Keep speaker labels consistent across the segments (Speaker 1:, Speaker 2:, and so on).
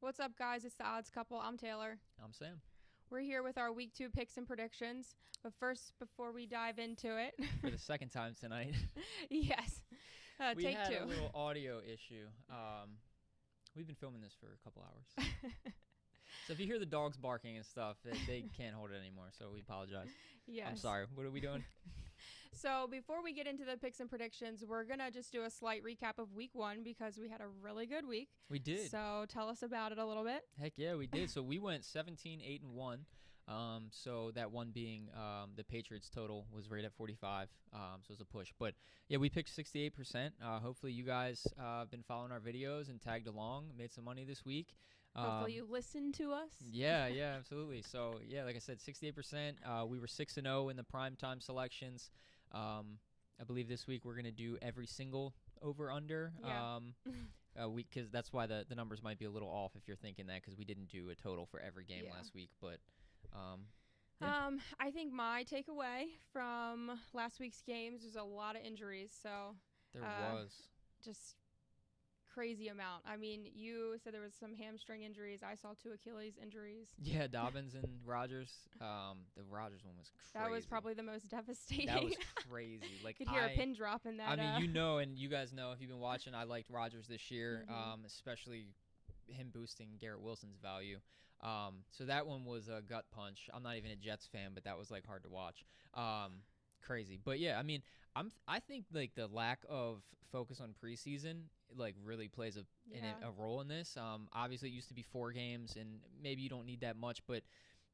Speaker 1: What's up, guys? It's the Odds Couple. I'm Taylor.
Speaker 2: I'm Sam.
Speaker 1: We're here with our Week 2 picks and predictions. But first, before we dive into it...
Speaker 2: For the second time tonight.
Speaker 1: Yes.
Speaker 2: We
Speaker 1: take
Speaker 2: had
Speaker 1: two.
Speaker 2: a little audio issue. We've been filming this for a couple hours. So if you hear the dogs barking and stuff, they can't hold it anymore, so we apologize.
Speaker 1: Yes.
Speaker 2: I'm sorry. What are we doing?
Speaker 1: So before we get into the picks and predictions, we're going to just do a slight recap of Week 1 because we had a really good week.
Speaker 2: We did.
Speaker 1: So tell us about it a little bit.
Speaker 2: Heck yeah, we did. So we went 17-8-1. So that one being the Patriots total was right at 45. So it was a push. But yeah, we picked 68%. Hopefully you guys have been following our videos and tagged along, made some money this week.
Speaker 1: Hopefully you listened to us.
Speaker 2: Yeah, absolutely. So yeah, like I said, 68%. We were 6-0 in the primetime selections. I believe this week we're gonna do every single over/under.
Speaker 1: Yeah.
Speaker 2: Because that's why the numbers might be a little off if you're thinking that, because we didn't do a total for every game last week. But
Speaker 1: I think my takeaway from last week's games was a lot of injuries. So
Speaker 2: there was
Speaker 1: just crazy amount. I mean, you said there was some hamstring injuries. I saw 2 Achilles injuries.
Speaker 2: Yeah, Dobbins and Rodgers. The Rodgers one was crazy.
Speaker 1: That was probably the most devastating.
Speaker 2: That was crazy. Like,
Speaker 1: could hear a pin drop in that.
Speaker 2: I mean, and you guys know if you've been watching, I liked Rodgers this year, especially him boosting Garrett Wilson's value. So that one was a gut punch. I'm not even a Jets fan, but that was like hard to watch. Crazy. But yeah, I mean, I think like the lack of focus on preseason like really plays a role in this. Obviously it used to be 4 games and maybe you don't need that much, but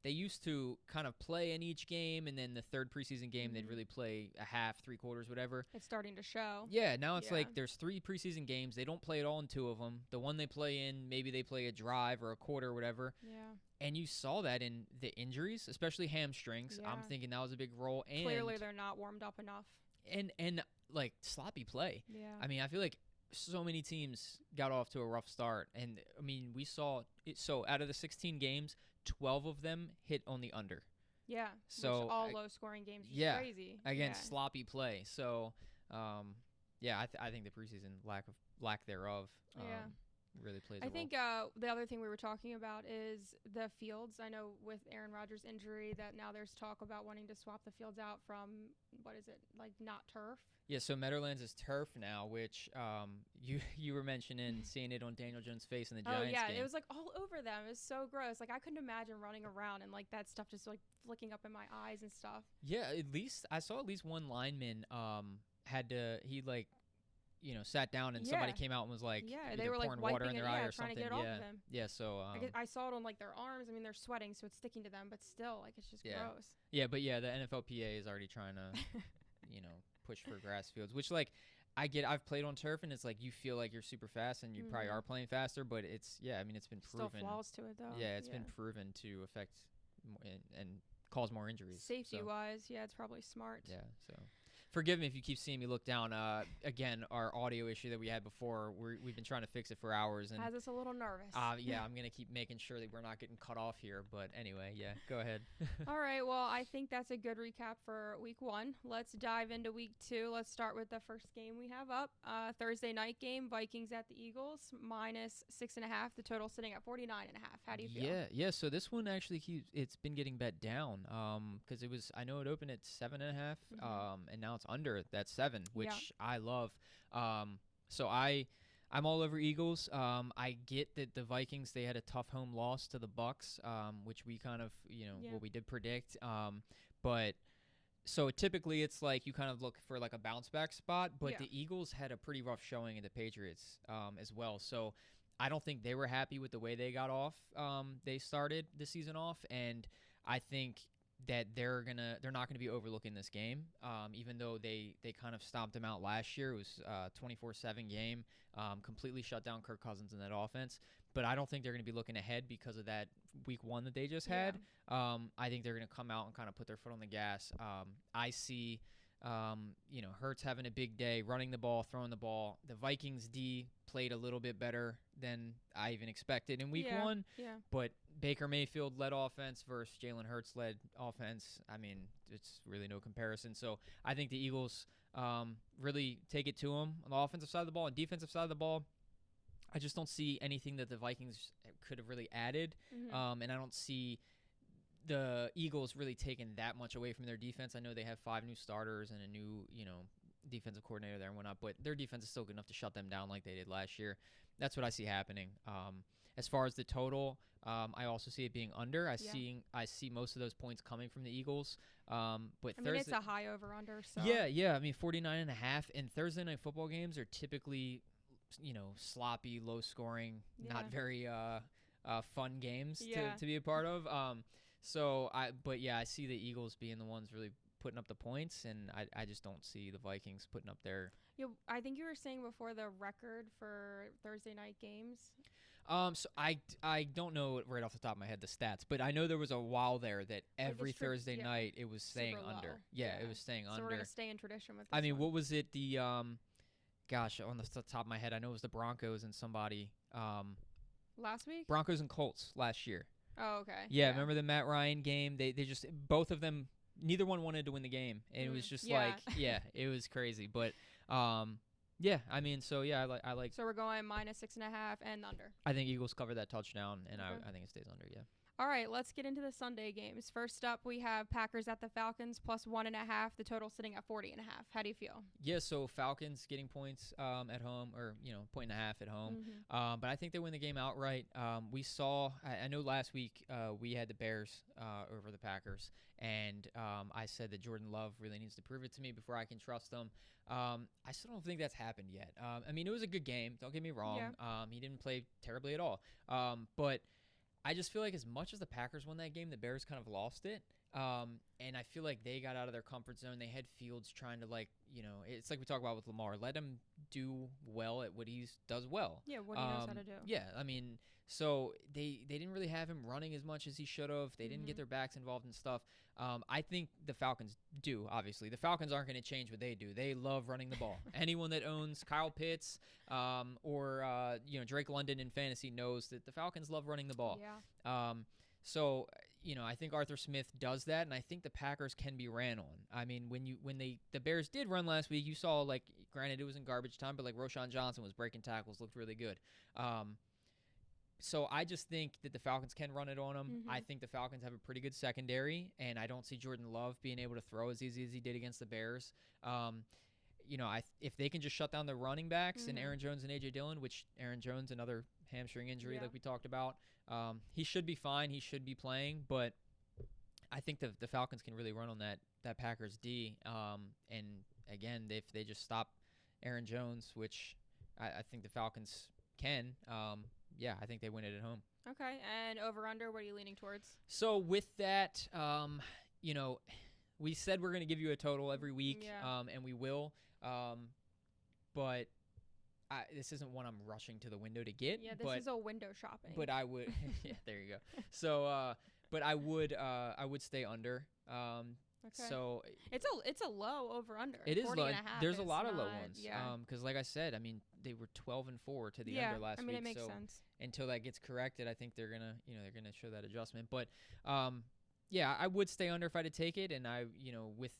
Speaker 2: they used to kind of play in each game, and then the third preseason game they'd really play a half, 3/4, whatever.
Speaker 1: It's starting to show.
Speaker 2: Yeah, now it's like there's 3 preseason games. They don't play it all in 2 of them. The one they play in, maybe they play a drive or a quarter or whatever.
Speaker 1: Yeah.
Speaker 2: And you saw that in the injuries, especially hamstrings.
Speaker 1: Yeah.
Speaker 2: I'm thinking that was a big role. And
Speaker 1: clearly they're not warmed up enough.
Speaker 2: And like sloppy play.
Speaker 1: Yeah.
Speaker 2: I mean, I feel like so many teams got off to a rough start. And I mean, we saw it. So out of the 16 games, 12 of them hit on the under.
Speaker 1: Yeah.
Speaker 2: So
Speaker 1: which all low scoring games is crazy.
Speaker 2: Again, sloppy play. So I think the preseason lack thereof really plays a role.
Speaker 1: I think the other thing we were talking about is the fields. I know with Aaron Rodgers' injury that now there's talk about wanting to swap the fields out from, what is it, like not turf?
Speaker 2: Yeah, so Meadowlands is turf now, which you were mentioning, seeing it on Daniel Jones' face in the Giants game.
Speaker 1: It was like all over them. It was so gross. Like I couldn't imagine running around and like that stuff just like flicking up in my eyes and stuff.
Speaker 2: Yeah, I saw at least one lineman sat down and somebody came out and was like,
Speaker 1: they were
Speaker 2: pouring
Speaker 1: like
Speaker 2: water in their eye or
Speaker 1: trying
Speaker 2: something.
Speaker 1: To get off of them.
Speaker 2: Yeah, so
Speaker 1: I saw it on like their arms. I mean, they're sweating, so it's sticking to them, but still, like it's just gross.
Speaker 2: Yeah, but yeah, the NFLPA is already trying to, push for grass fields, which like I've played on turf and it's like you feel like you're super fast and you probably are playing faster, but it's it's been proven.
Speaker 1: Still flaws to it though.
Speaker 2: Yeah, it's been proven to affect and cause more injuries.
Speaker 1: Safety wise, it's probably smart.
Speaker 2: Yeah, so forgive me if you keep seeing me look down. Again, our audio issue that we had before, we've been trying to fix it for hours. And
Speaker 1: has us a little nervous.
Speaker 2: I'm going to keep making sure that we're not getting cut off here. But anyway, go ahead.
Speaker 1: All right, well, I think that's a good recap for Week 1. Let's dive into Week 2. Let's start with the first game we have up. Thursday night game, Vikings at the Eagles, -6.5. The total sitting at 49.5. How do you feel?
Speaker 2: Yeah. So this one actually it's been getting bet down because I know it opened at 7.5, and now it's under that 7, which I love. So I'm all over Eagles. I get that the Vikings, they had a tough home loss to the Bucs, which we kind of, what we did predict. But so typically it's like you kind of look for like a bounce back spot, but the Eagles had a pretty rough showing in the Patriots as well. So I don't think they were happy with the way they got off. They started the season off, and I think that they're not gonna be overlooking this game, even though they kind of stomped them out last year. It was a 24/7 game, completely shut down Kirk Cousins in that offense. But I don't think they're gonna be looking ahead because of that Week 1 that they just had. I think they're gonna come out and kind of put their foot on the gas. I see Hurts having a big day, running the ball, throwing the ball. The Vikings D played a little bit better than I even expected in Week 1.
Speaker 1: Yeah.
Speaker 2: But Baker Mayfield led offense versus Jalen Hurts led offense. I mean, it's really no comparison. So I think the Eagles really take it to them on the offensive side of the ball and defensive side of the ball. I just don't see anything that the Vikings could have really added. And I don't see the Eagles really taking that much away from their defense. I know they have 5 new starters and a new, defensive coordinator there and whatnot, but their defense is still good enough to shut them down like they did last year. That's what I see happening. As far as the total, I also see it being under. I see most of those points coming from the Eagles. But Thursday,
Speaker 1: it's a high over/under. So
Speaker 2: yeah. I mean, 49.5. And Thursday night football games are typically, sloppy, low scoring, not very fun games to be a part of. I see the Eagles being the ones really putting up the points, and I just don't see the Vikings putting up their.
Speaker 1: Yeah, I think you were saying before the record for Thursday night games.
Speaker 2: So I don't know right off the top of my head the stats, but I know there was a while there that every Thursday night it was staying under. Yeah, it was staying under.
Speaker 1: So we're gonna stay in tradition with this.
Speaker 2: I mean, what was it? The on the top of my head, I know it was the Broncos and somebody.
Speaker 1: Last week?
Speaker 2: Broncos and Colts last year.
Speaker 1: Oh, okay.
Speaker 2: Yeah, remember the Matt Ryan game? They just both of them. Neither one wanted to win the game, and it was just it was crazy. But I mean, I like.
Speaker 1: So we're going -6.5 and under.
Speaker 2: I think Eagles cover that touchdown, and I think it stays under. Yeah.
Speaker 1: All right, let's get into the Sunday games. First up, we have Packers at the Falcons +1.5. The total sitting at 40.5. How do you feel?
Speaker 2: Yeah, so Falcons getting points at home, or 1.5 at home. But I think they win the game outright. We saw. I know last week we had the Bears over the Packers, and I said that Jordan Love really needs to prove it to me before I can trust him. I still don't think that's happened yet. I mean, it was a good game. Don't get me wrong.
Speaker 1: Yeah.
Speaker 2: He didn't play terribly at all. But I just feel like as much as the Packers won that game, the Bears kind of lost it. And I feel like they got out of their comfort zone. They had Fields trying to, it's like we talk about with Lamar. Let him do well at what he does well.
Speaker 1: Yeah, what he knows how to do.
Speaker 2: Yeah, I mean, so they didn't really have him running as much as he should have. They didn't get their backs involved in stuff. I think the Falcons do, obviously. The Falcons aren't going to change what they do. They love running the ball. Anyone that owns Kyle Pitts or Drake London in fantasy knows that the Falcons love running the ball.
Speaker 1: Yeah.
Speaker 2: I think Arthur Smith does that, and I think the Packers can be ran on. I mean, when the Bears did run last week, you saw, granted it was in garbage time, but Roschon Johnson was breaking tackles, looked really good. So I just think that the Falcons can run it on them. I think the Falcons have a pretty good secondary, and I don't see Jordan Love being able to throw as easy as he did against the Bears. If they can just shut down the running backs and Aaron Jones and A.J. Dillon, which Aaron Jones, another hamstring injury like we talked about, he should be fine. He should be playing, but I think the Falcons can really run on that Packers D. And again, if they just stop Aaron Jones, which I think the Falcons can, I think they win it at home.
Speaker 1: Okay, and over/under, what are you leaning towards?
Speaker 2: So with that, we said we're going to give you a total every week, and we will. But this isn't one I'm rushing to the window to get.
Speaker 1: Yeah, this is a window shopping.
Speaker 2: But I would, there you go. So, but I would stay under.
Speaker 1: Okay.
Speaker 2: So
Speaker 1: it's a low over/under.
Speaker 2: It is low. There's a lot of low ones.
Speaker 1: Yeah.
Speaker 2: Because like I said, I mean, they were 12-4 to the under last week.
Speaker 1: It makes sense.
Speaker 2: Until that gets corrected, I think they're gonna show that adjustment. But I would stay under if I had to take it, and I with,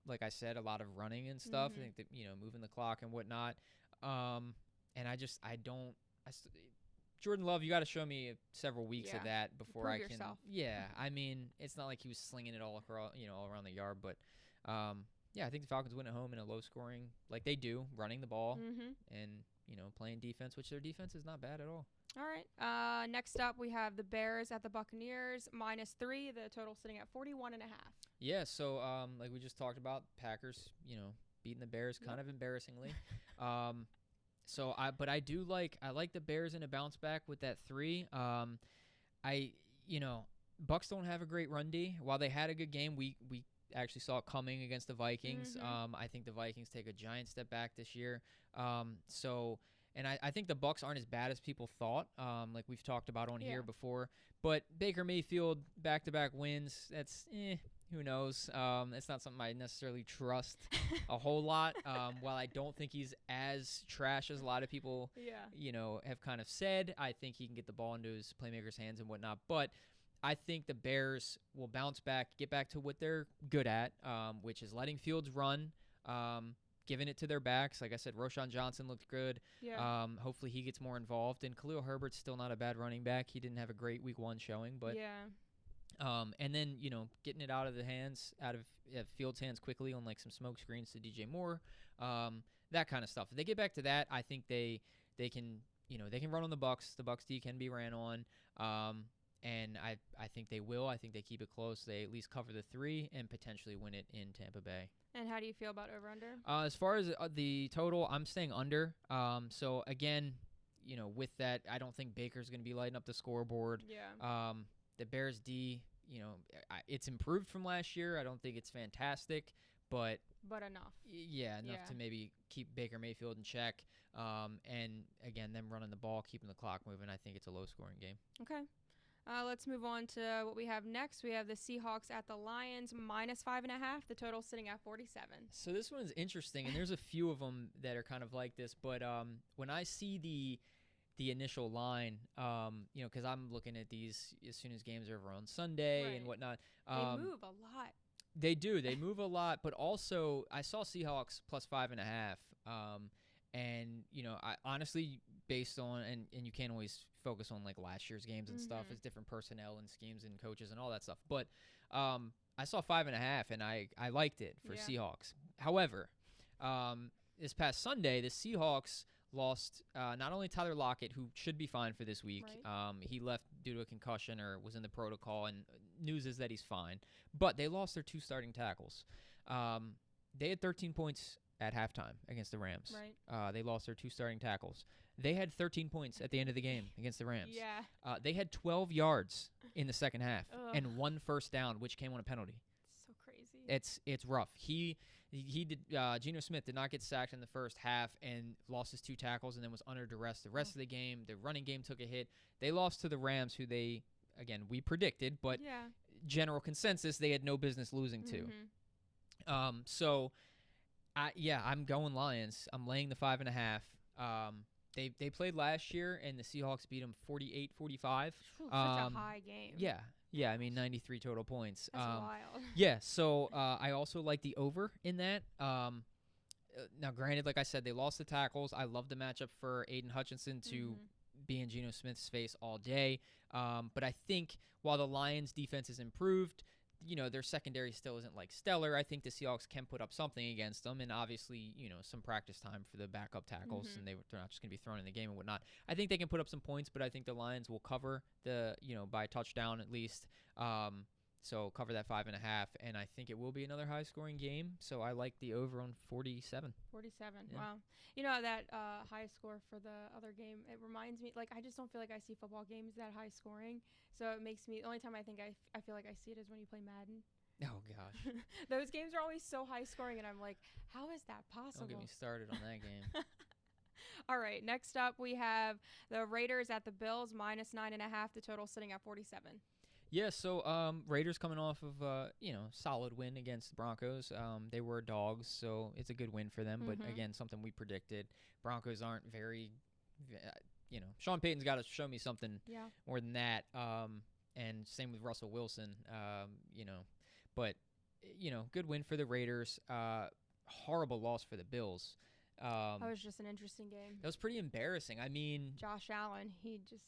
Speaker 2: like I said, a lot of running and stuff. I think that moving the clock and whatnot. And Jordan Love, you got to show me several weeks of that before
Speaker 1: Prove
Speaker 2: I can.
Speaker 1: Yourself.
Speaker 2: Yeah, I mean, it's not like he was slinging it all across, all around the yard. But I think the Falcons win at home in a low scoring, like they do, running the ball and playing defense, which their defense is not bad at all.
Speaker 1: All right. Next up, we have the Bears at the Buccaneers -3. The total sitting at 41.5.
Speaker 2: Yeah. So like we just talked about, Packers, beating the Bears kind of embarrassingly. But I like the Bears in a bounce back with that 3. Bucs don't have a great run D. While they had a good game, we actually saw it coming against the Vikings. I think the Vikings take a giant step back this year. And I think the Bucs aren't as bad as people thought, like we've talked about on here before. But Baker Mayfield, back-to-back wins, that's who knows? It's not something I necessarily trust a whole lot. While I don't think he's as trash as a lot of people, have kind of said, I think he can get the ball into his playmakers' hands and whatnot. But I think the Bears will bounce back, get back to what they're good at, which is letting Fields run, giving it to their backs. Like I said, Roshan Johnson looked good.
Speaker 1: Yeah.
Speaker 2: Hopefully he gets more involved. And Khalil Herbert's still not a bad running back. He didn't have a great week 1 showing, but and then getting it out of Fields' hands quickly on like some smoke screens to DJ Moore, that kind of stuff. If they get back to that, I think they can they can run on the Bucs. The Bucs D can be ran on. And I think they will. I think they keep it close. They at least cover the 3 and potentially win it in Tampa Bay.
Speaker 1: And how do you feel about over-under?
Speaker 2: As far as the total, I'm staying under. So, again, with that, I don't think Baker's going to be lighting up the scoreboard.
Speaker 1: Yeah.
Speaker 2: The Bears D, it's improved from last year. I don't think it's fantastic, but
Speaker 1: enough.
Speaker 2: Enough to maybe keep Baker Mayfield in check. And, again, them running the ball, keeping the clock moving. I think it's a low-scoring game.
Speaker 1: Okay. Let's move on to what we have next. We have the Seahawks at the Lions, -5.5. The total sitting at 47.
Speaker 2: So this one's interesting, and there's a few of them that are kind of like this. But when I see the initial line, because I'm looking at these as soon as games are over on Sunday and whatnot.
Speaker 1: They move a lot.
Speaker 2: They do. They move a lot. But also, I saw Seahawks +5.5. And, I honestly, based on, and you can't always focus on, like, last year's games and stuff. It's different personnel and schemes and coaches and all that stuff. But I saw 5.5, and I liked it for Seahawks. However, this past Sunday, the Seahawks lost not only Tyler Lockett, who should be fine for this week.
Speaker 1: Right.
Speaker 2: He left due to a concussion or was in the protocol, and news is that he's fine. But they lost their 2 starting tackles. They had 13 points at halftime against the Rams.
Speaker 1: Right.
Speaker 2: They lost their 2 starting tackles. They had 13 points at the end of the game against the Rams.
Speaker 1: Yeah.
Speaker 2: They had 12 yards in the second half and 1 first down, which came on a penalty.
Speaker 1: So crazy.
Speaker 2: It's rough. He did. Geno Smith did not get sacked in the first half and lost his 2 tackles and then was under duress the rest of the game. The running game took a hit. They lost to the Rams, who we predicted, but general consensus they had no business losing to. So. I'm going Lions. I'm laying the 5.5. They played last year, and the Seahawks beat them 48-45.
Speaker 1: Such a high game.
Speaker 2: Yeah. I mean, 93 total points.
Speaker 1: That's wild.
Speaker 2: Yeah. So I also like the over in that. Now, granted, like I said, they lost the tackles. I love the matchup for Aiden Hutchinson to be in Geno Smith's face all day. But I think while the Lions' defense is improved, their secondary still isn't like stellar. I think the Seahawks can put up something against them, and obviously, some practice time for the backup tackles, and they're not just going to be thrown in the game and whatnot. I think they can put up some points, but I think the Lions will cover by a touchdown at least. So cover that 5.5, and I think it will be another high-scoring game. So I like the over on 47.
Speaker 1: 47.
Speaker 2: Yeah.
Speaker 1: Wow. That high score for the other game, it reminds me, like, I just don't feel like I see football games that high scoring. So it makes me, the only time I think I feel like I see it is when you play Madden.
Speaker 2: Oh, gosh.
Speaker 1: Those games are always so high scoring, and I'm like, how is that possible?
Speaker 2: Don't get me started on that game.
Speaker 1: All right, next up we have the Raiders at the Bills, -9.5. The total sitting at 47.
Speaker 2: Yeah, so Raiders coming off of solid win against the Broncos. They were dogs, so it's a good win for them. But again, something we predicted. Broncos aren't very, Sean Payton's got to show me something more than that. And same with Russell Wilson. But good win for the Raiders. Horrible loss for the Bills.
Speaker 1: That was just an interesting game.
Speaker 2: That was pretty embarrassing. I mean,
Speaker 1: Josh Allen, he just.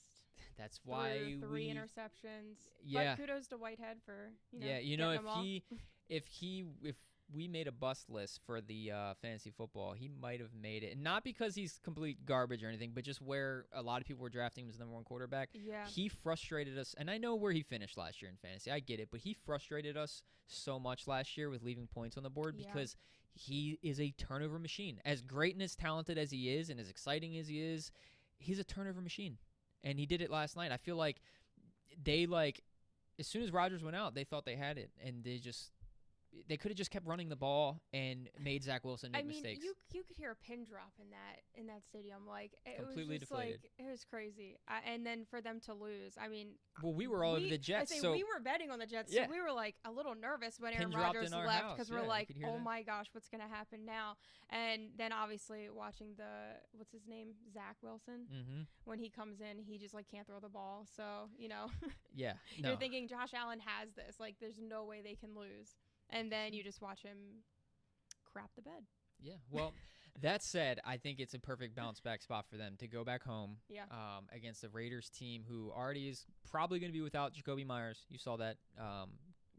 Speaker 2: That's why
Speaker 1: threw 3 interceptions.
Speaker 2: Yeah.
Speaker 1: But kudos to Whitehead for
Speaker 2: if we made a bust list for the fantasy football, he might have made it. And not because he's complete garbage or anything, but just where a lot of people were drafting him as number 1 quarterback.
Speaker 1: Yeah.
Speaker 2: He frustrated us, and I know where he finished last year in fantasy. I get it, but he frustrated us so much last year with leaving points on the board because he is a turnover machine. As great and as talented as he is and as exciting as he is, he's a turnover machine. And he did it last night. I feel like as soon as Rodgers went out, they thought they had it, and they could have just kept running the ball and made Zach Wilson make mistakes.
Speaker 1: You could hear a pin drop in that stadium. Like it
Speaker 2: completely
Speaker 1: was just
Speaker 2: deflated.
Speaker 1: Like it was crazy. And then for them to lose, I mean,
Speaker 2: well, we were all over the Jets.
Speaker 1: So we were betting on the Jets. So we were like a little nervous when Aaron Rodgers left because we're like, oh my gosh, what's gonna happen now? And then obviously watching what's his name, Zach Wilson, when he comes in, he just like can't throw the ball. So
Speaker 2: yeah,
Speaker 1: you're thinking Josh Allen has this. Like, there's no way they can lose. And then you just watch him crap the bed.
Speaker 2: Yeah. Well, that said, I think it's a perfect bounce back spot for them to go back home against the Raiders team who already is probably going to be without Jacoby Myers. You saw that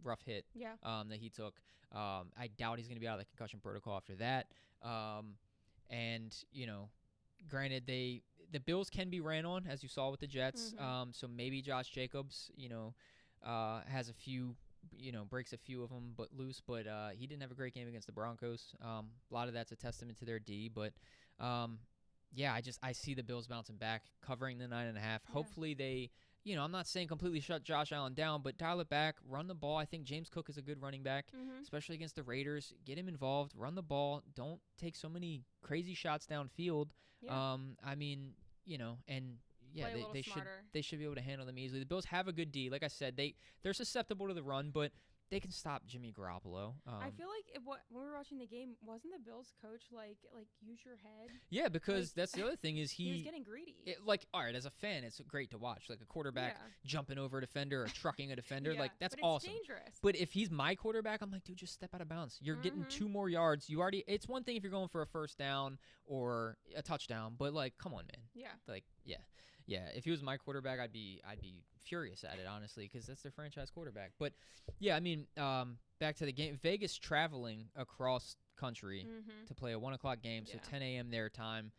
Speaker 2: rough hit that he took. I doubt he's going to be out of the concussion protocol after that. And, granted, the Bills can be ran on, as you saw with the Jets. So maybe Josh Jacobs, has a few, breaks a few of them loose. But he didn't have a great game against the Broncos. A lot of that's a testament to their D. But, I see the Bills bouncing back, covering the 9.5. Yeah. Hopefully they, I'm not saying completely shut Josh Allen down, but dial it back, run the ball. I think James Cook is a good running back, especially against the Raiders. Get him involved, run the ball. Don't take so many crazy shots downfield. Yeah. They should be able to handle them easily. The Bills have a good D. Like I said, they're susceptible to the run, but they can stop Jimmy Garoppolo.
Speaker 1: I feel like when we were watching the game, wasn't the Bills coach like use your head?
Speaker 2: Yeah, because that's the other thing is
Speaker 1: he was getting greedy.
Speaker 2: All right, as a fan, it's great to watch. Like a quarterback jumping over a defender or trucking a defender, that's
Speaker 1: but
Speaker 2: awesome.
Speaker 1: It's dangerous.
Speaker 2: But if he's my quarterback, I'm like, dude, just step out of bounds. You're getting 2 more yards. It's one thing if you're going for a first down or a touchdown, but come on, man. Yeah. Yeah, if he was my quarterback, I'd be furious at it, honestly, because that's their franchise quarterback. But, yeah, I mean, back to the game. Vegas traveling across country to play a 1 o'clock game, so 10 a.m. their time.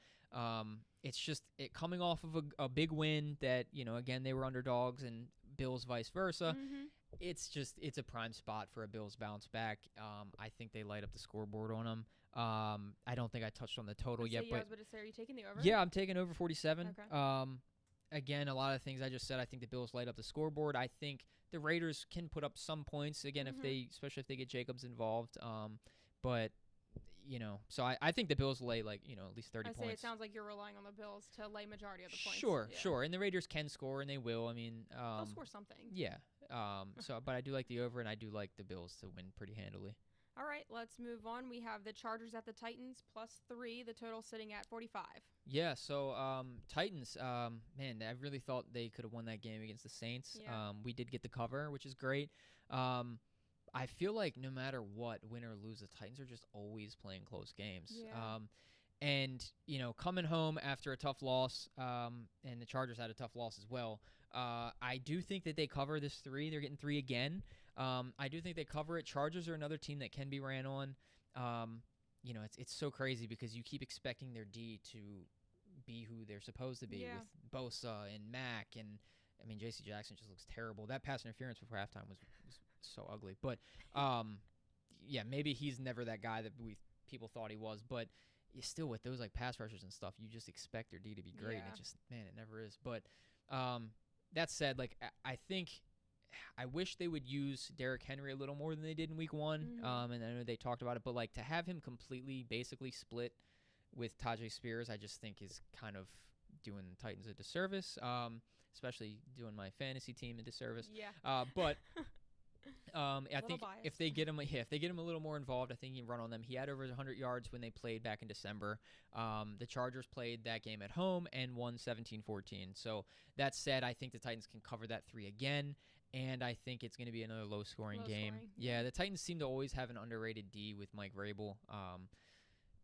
Speaker 2: It's just coming off of a big win that, again, they were underdogs, and Bills vice versa. It's a prime spot for a Bills bounce back. I think they light up the scoreboard on them. I don't think I touched on the total yet.
Speaker 1: I was about to say, are you taking the over?
Speaker 2: Yeah, I'm taking over 47.
Speaker 1: Okay.
Speaker 2: Again, a lot of things I just said. I think the Bills light up the scoreboard. I think the Raiders can put up some points again especially if they get Jacobs involved. But so I think the Bills lay at least 30 points.
Speaker 1: It sounds like you're relying on the Bills to lay majority of the points.
Speaker 2: Sure, and the Raiders can score and they will. I mean,
Speaker 1: they'll score something.
Speaker 2: Yeah. But I do like the over and I do like the Bills to win pretty handily.
Speaker 1: All right, let's move on. We have the Chargers at the Titans +3, the total sitting at 45.
Speaker 2: Yeah, so Titans, man, I really thought they could have won that game against the Saints.
Speaker 1: Yeah.
Speaker 2: We did get the cover, which is great. I feel like no matter what, win or lose, the Titans are just always playing close games.
Speaker 1: Yeah.
Speaker 2: And, coming home after a tough loss, and the Chargers had a tough loss as well, I do think that they cover this 3. They're getting 3 again. I do think they cover it. Chargers are another team that can be ran on. It's so crazy because you keep expecting their D to be who they're supposed to be with Bosa and Mack. And, I mean, J.C. Jackson just looks terrible. That pass interference before halftime was so ugly. But, maybe he's never that guy that people thought he was. But still with those, pass rushers and stuff, you just expect their D to be great.
Speaker 1: Yeah.
Speaker 2: And it just, man, it never is. But that said, I think – I wish they would use Derrick Henry a little more than they did in week 1. And I know they talked about it, but to have him completely basically split with Tajay Spears, I just think is kind of doing the Titans a disservice, especially doing my fantasy team a disservice.
Speaker 1: Yeah.
Speaker 2: But I think
Speaker 1: biased.
Speaker 2: if they get him a little more involved, I think he can run on them. He had over 100 yards when they played back in December. The Chargers played that game at home and won 17-14. So that said, I think the Titans can cover that 3 again. And I think it's going to be another low-scoring game. Yeah, the Titans seem to always have an underrated D with Mike Vrabel.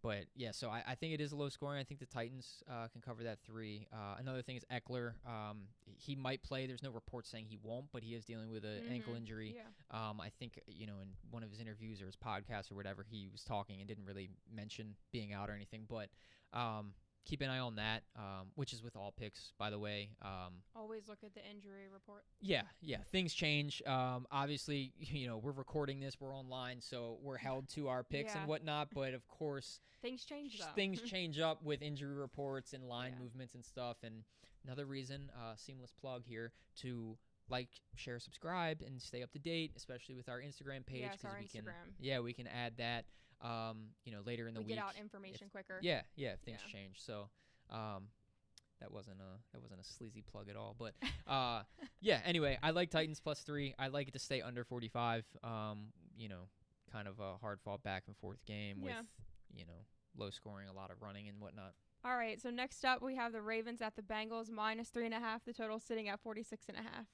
Speaker 2: But, yeah, so I think it is a low scoring. I think the Titans can cover that 3. Another thing is Eckler. He might play. There's no report saying he won't, but he is dealing with an ankle injury.
Speaker 1: Yeah.
Speaker 2: I think, in one of his interviews or his podcast or whatever, he was talking and didn't really mention being out or anything. But keep an eye on that, which is with all picks, by the way.
Speaker 1: Always look at the injury report.
Speaker 2: Yeah, things change. Obviously, we're recording this, we're online, so we're held to our picks and whatnot. But of course,
Speaker 1: things change.
Speaker 2: Things change up with injury reports and line movements and stuff. And another reason, seamless plug here, to share, subscribe, and stay up to date, especially with our Instagram page.
Speaker 1: Yes, our Instagram.
Speaker 2: We can add that. Later in the week.
Speaker 1: We get out information quicker.
Speaker 2: Yeah, if things change. So, that wasn't a sleazy plug at all. But, anyway, I like Titans +3. I like it to stay under 45. Kind of a hard fought back and forth game with, low scoring, a lot of running and whatnot.
Speaker 1: All right. So next up we have the Ravens at the Bengals -3.5. The total sitting at 46.5.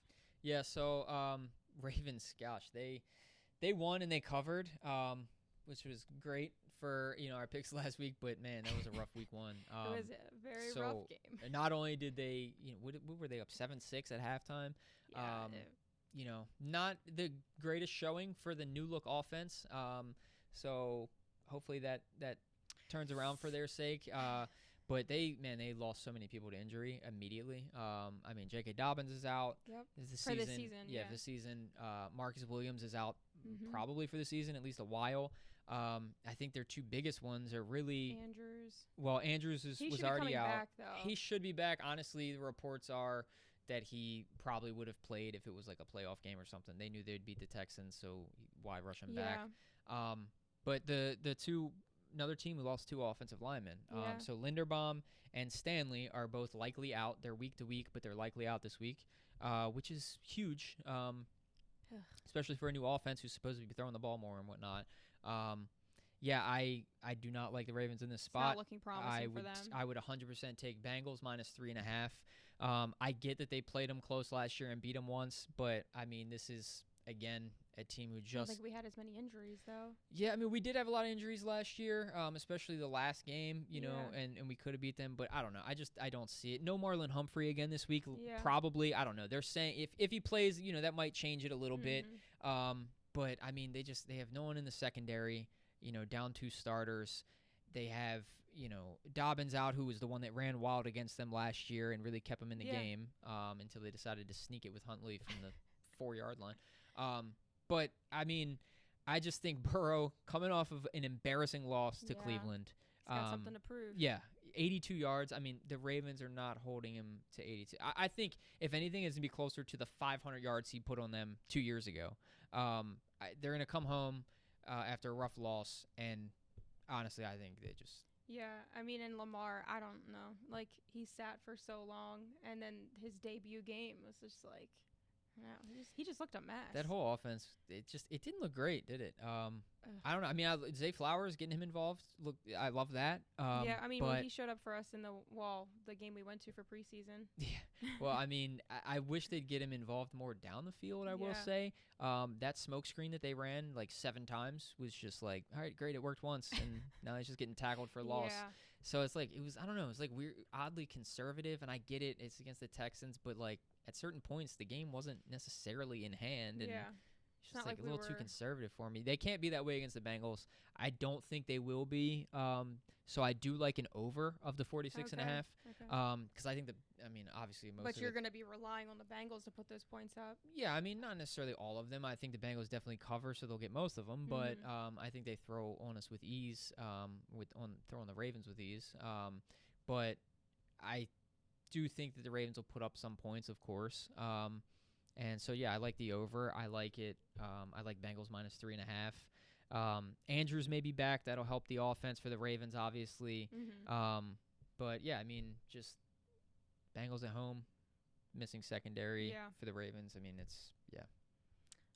Speaker 2: Yeah. So, Ravens, gosh, they won and they covered. Which was great for our picks last week, but man, that was a rough week 1.
Speaker 1: It was a very rough game.
Speaker 2: Not only did they, what were they up 7-6 at halftime?
Speaker 1: Yeah,
Speaker 2: Not the greatest showing for the new look offense. So hopefully that turns around for their sake. But they lost so many people to injury immediately. I mean, J.K. Dobbins is out.
Speaker 1: Yep.
Speaker 2: This
Speaker 1: for the season.
Speaker 2: Yeah, this season. Marcus Williams is out probably for the season, at least a while. I think their 2 biggest ones are really
Speaker 1: Andrews.
Speaker 2: Well, Andrews was already out.
Speaker 1: Back, though.
Speaker 2: He should be back. Honestly, the reports are that he probably would have played if it was like a playoff game or something. They knew they'd beat the Texans, so why rush him back? But another team who lost 2 offensive linemen. So Linderbaum and Stanley are both likely out. They're week to week, but they're likely out this week, which is huge, especially for a new offense who's supposed to be throwing the ball more and whatnot. I do not like the Ravens in this spot.
Speaker 1: It's not looking promising for them.
Speaker 2: I would 100% take Bengals -3.5. I get that they played them close last year and beat them once, but I mean, this is again a team who just.
Speaker 1: I don't think we had as many injuries though.
Speaker 2: Yeah, I mean, we did have a lot of injuries last year, especially the last game, and we could have beat them, but I don't know. I don't see it. No Marlon Humphrey again this week.
Speaker 1: Yeah.
Speaker 2: Probably. I don't know. They're saying if he plays, that might change it a little bit. But I mean, they have no one in the secondary. Down 2 starters. They have, Dobbins out, who was the one that ran wild against them last year and really kept them in the game until they decided to sneak it with Huntley from the 4-yard line. But, I mean, I just think Burrow, coming off of an embarrassing loss to Cleveland.
Speaker 1: He's got something to prove.
Speaker 2: Yeah, 82 yards. I mean, the Ravens are not holding him to 82. I think, if anything, it's going to be closer to the 500 yards he put on them 2 years ago. They're going to come home after a rough loss, and honestly, I think they just.
Speaker 1: Yeah, I mean, in Lamar, I don't know. Like, he sat for so long, and then his debut game was just like, he just looked a mess.
Speaker 2: That whole offense, it didn't look great, did it? I don't know. I mean, Zay Flowers getting him involved, I love that.
Speaker 1: Yeah, I mean, when he showed up for us in the game we went to for preseason.
Speaker 2: Yeah. Well, I mean, I wish they'd get him involved more down the field, I will say. That smoke screen that they ran like 7 times was just like, all right, great, it worked once, and now he's just getting tackled for a loss.
Speaker 1: Yeah.
Speaker 2: So it's like, I don't know, it's like weird, oddly conservative, and I get it, it's against the Texans, but like at certain points the game wasn't necessarily in hand, and it's just like a little too conservative for me. They can't be that way against the Bengals. I don't think they will be. So I do like an over of the 46.5. Because I think obviously most.
Speaker 1: But you're going to be relying on the Bengals to put those points up.
Speaker 2: Yeah, I mean, not necessarily all of them. I think the Bengals definitely cover, so they'll get most of them. But I think they throw on us with ease. Throw on the Ravens with ease. But I do think that the Ravens will put up some points, of course. And so, yeah, I like the over. I like it. I like Bengals -3.5. Andrews may be back. That'll help the offense for the Ravens, obviously. But, yeah, I mean, just Bengals at home, missing secondary for the Ravens. I mean,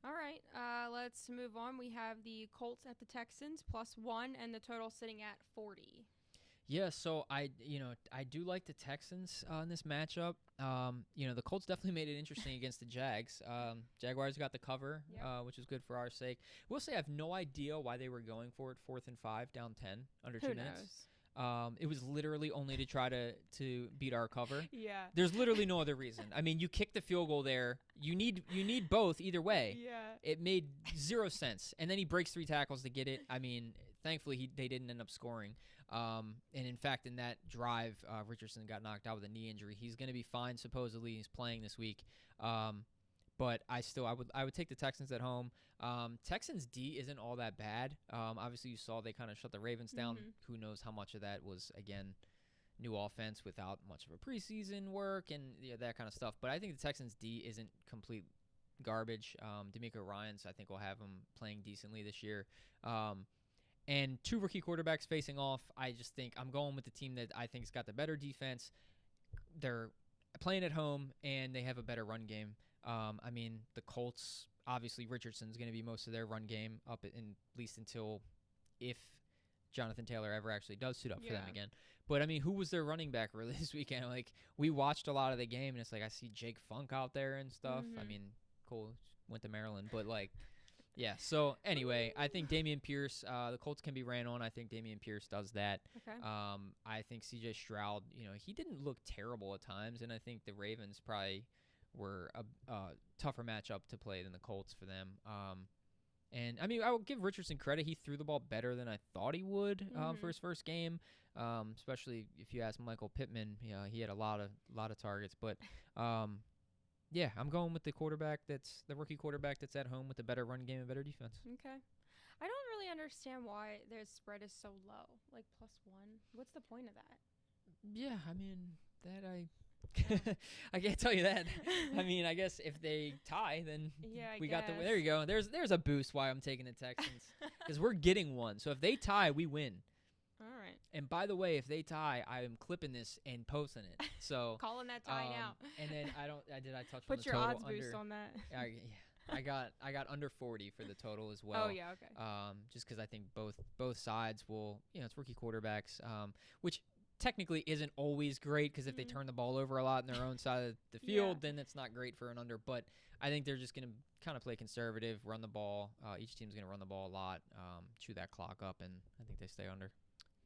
Speaker 1: All right, let's move on. We have the Colts at the Texans +1, and the total sitting at 40.
Speaker 2: Yeah, so I do like the Texans in this matchup. The Colts definitely made it interesting against the Jags. Jaguars got the cover, which is good for our sake. We'll say I have no idea why they were going for it 4th and 5, down 10, under 2 minutes. It was literally only to try to beat our cover.
Speaker 1: Yeah.
Speaker 2: There's literally no other reason. I mean, you kick the field goal there. You need both either way.
Speaker 1: Yeah.
Speaker 2: It made 0 sense. And then he breaks 3 tackles to get it. I mean, thankfully they didn't end up scoring. And in fact, in that drive, Richardson got knocked out with a knee injury. He's going to be fine. Supposedly, he's playing this week. But I would take the Texans at home. Texans D isn't all that bad. Obviously, you saw they kind of shut the Ravens down. Who knows how much of that was, again, new offense without much of a preseason work and that kind of stuff. But I think the Texans D isn't complete garbage. D'Amico Ryans, I think, will have him playing decently this year. And 2 rookie quarterbacks facing off. I just think I'm going with the team that I think has got the better defense. They're playing at home, and they have a better run game. I mean, the Colts, obviously Richardson's going to be most of their run game up at least until if Jonathan Taylor ever actually does suit up for them again. But, I mean, who was their running back really this weekend? Like, we watched a lot of the game, and it's like I see Jake Funk out there and stuff. I mean, cool, went to Maryland. But, like, Yeah. So anyway, I think Dameon Pierce, the Colts can be ran on. I think Dameon Pierce does that.
Speaker 1: Okay.
Speaker 2: I think C.J. Stroud, he didn't look terrible at times, and I think the Ravens probably were a tougher matchup to play than the Colts for them. And I mean, I will give Richardson credit. He threw the ball better than I thought he would for his first game. Especially if you ask Michael Pittman, he had a lot of targets. But yeah, I'm going with the rookie quarterback that's at home with a better run game and better defense.
Speaker 1: Okay. I don't really understand why their spread is so low, like +1. What's the point of that?
Speaker 2: Yeah, I mean I can't tell you that. I mean, I guess if they tie, then we got there you go. There's a boost why I'm taking the Texans because we're getting one. So if they tie, we win.
Speaker 1: All right.
Speaker 2: And by the way, if they tie, I am clipping this and posting it. So
Speaker 1: calling that tie now.
Speaker 2: And then I touch on
Speaker 1: Put
Speaker 2: the
Speaker 1: your
Speaker 2: total
Speaker 1: odds boost on that.
Speaker 2: I got under 40 for the total as well.
Speaker 1: Oh yeah, okay.
Speaker 2: Just because I think both sides will, it's rookie quarterbacks, which technically isn't always great because if they turn the ball over a lot on their own side of the field, then it's not great for an under. But I think they're just going to kind of play conservative, run the ball. Each team's going to run the ball a lot, chew that clock up, and I think they stay under.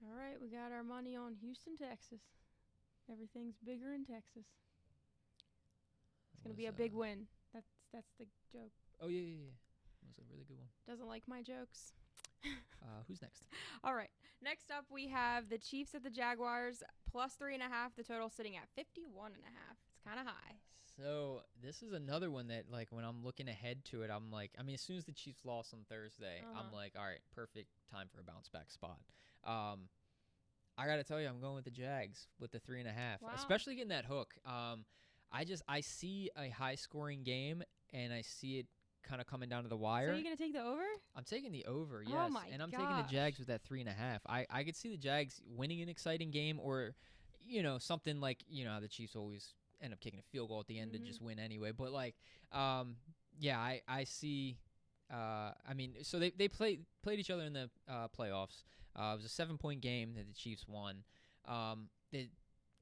Speaker 1: All right, we got our money on Houston, Texas. Everything's bigger in Texas. It's going to be a big win. That's the joke.
Speaker 2: Oh, yeah. That was a really good one.
Speaker 1: Doesn't like my jokes.
Speaker 2: Who's next?
Speaker 1: All right. Next up, we have the Chiefs at the Jaguars, +3.5. The total sitting at 51.5. It's kind of high.
Speaker 2: So this is another one that, like, when I'm looking ahead to it, I'm like, I mean, as soon as the Chiefs lost on Thursday, I'm like, all right, perfect time for a bounce back spot. I got to tell you, I'm going with the Jags with the 3.5, especially getting that hook. I see a high scoring game and I see it kind of coming down to the wire.
Speaker 1: So you're going to take the over?
Speaker 2: I'm taking the over, yes.
Speaker 1: Oh my
Speaker 2: and I'm taking the Jags with that 3.5. I could see the Jags winning an exciting game or, something like, how the Chiefs always end up kicking a field goal at the end to just win anyway. But, like, I see, so they played each other in the playoffs. It was a 7-point game that the Chiefs won. The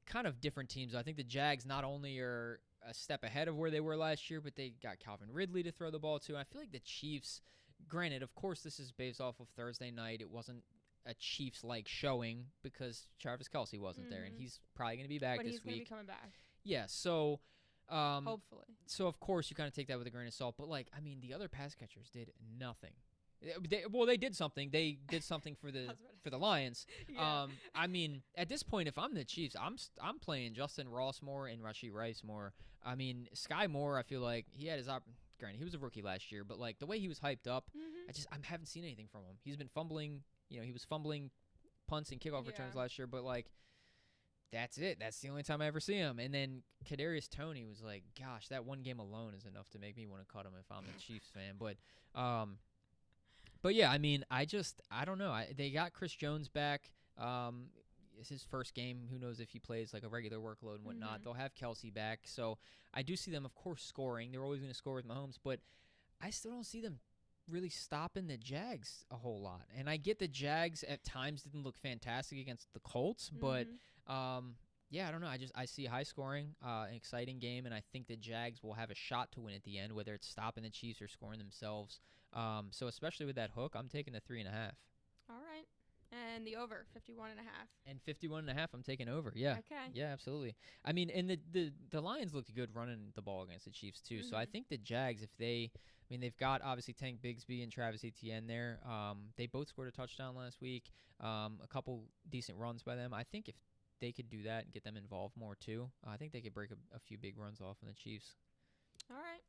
Speaker 2: kind of different teams. I think the Jags not only are a step ahead of where they were last year, but they got Calvin Ridley to throw the ball to. And I feel like the Chiefs, granted, of course, this is based off of Thursday night. It wasn't a Chiefs-like showing because Travis Kelce wasn't there, and he's probably going to be back this week. But he's going to
Speaker 1: be coming back.
Speaker 2: Yeah, so
Speaker 1: hopefully.
Speaker 2: So, of course, you kind of take that with a grain of salt. But, like, I mean, the other pass catchers did nothing. They did something. They did something for the Lions.
Speaker 1: Yeah.
Speaker 2: I mean, at this point, if I'm the Chiefs, I'm playing Justin Ross more and Rashee Rice more. I mean, Sky Moore, I feel like he had his granted, he was a rookie last year, but like the way he was hyped up, I haven't seen anything from him. He's been fumbling. He was fumbling punts and kickoff returns last year, but like that's it. That's the only time I ever see him. And then Kadarius Toney was like, gosh, that one game alone is enough to make me want to cut him if I'm a Chiefs fan. But yeah, I mean, I don't know. They got Chris Jones back. It's his first game. Who knows if he plays like a regular workload and whatnot. They'll have Kelce back. So I do see them, of course, scoring. They're always going to score with Mahomes. But I still don't see them really stopping the Jags a whole lot. And I get the Jags at times didn't look fantastic against the Colts. But, yeah, I don't know. I see high scoring, an exciting game. And I think the Jags will have a shot to win at the end, whether it's stopping the Chiefs or scoring themselves. So especially with that hook, I'm taking the 3.5.
Speaker 1: All right. And the over, 51.5.
Speaker 2: And 51.5, I'm taking over. Yeah.
Speaker 1: Okay.
Speaker 2: Yeah, absolutely. I mean, and the Lions looked good running the ball against the Chiefs too. So I think the Jags, they've got obviously Tank Bigsby and Travis Etienne there. They both scored a touchdown last week. A couple decent runs by them. I think if they could do that and get them involved more too, I think they could break a few big runs off on the Chiefs.
Speaker 1: All right.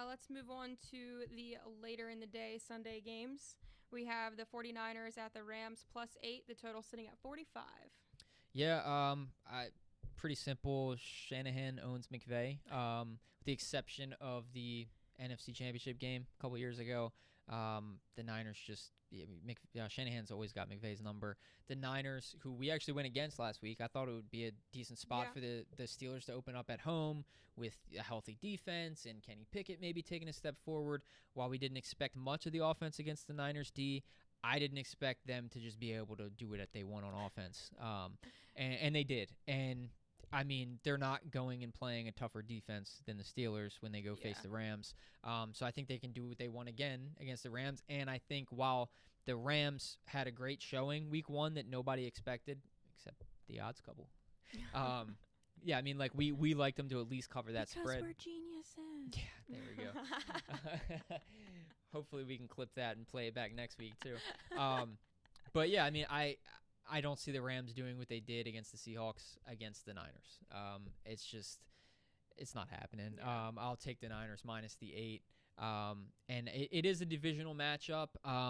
Speaker 1: Let's move on to the later in the day Sunday games. We have the 49ers at the Rams +8. The total sitting at 45.
Speaker 2: Yeah, pretty simple. Shanahan owns McVay, with the exception of the NFC Championship game a couple years ago. The Niners Shanahan's always got McVay's number. The Niners, who we actually went against last week, I thought it would be a decent spot for the Steelers to open up at home with a healthy defense and Kenny Pickett maybe taking a step forward. While we didn't expect much of the offense against the Niners D, I didn't expect them to just be able to do what they want on offense. And they did. And I mean, they're not going and playing a tougher defense than the Steelers when they go face the Rams. So I think they can do what they want again against the Rams. And I think while the Rams had a great showing week 1 that nobody expected, except the odds couple. Yeah, I mean, like we like them to at least cover that
Speaker 1: because
Speaker 2: spread.
Speaker 1: We're geniuses.
Speaker 2: Yeah, there we go. Hopefully we can clip that and play it back next week too. But yeah, I mean, I don't see the Rams doing what they did against the Seahawks against the Niners. It's not happening.
Speaker 1: Yeah.
Speaker 2: I'll take the Niners minus the 8. And it is a divisional matchup.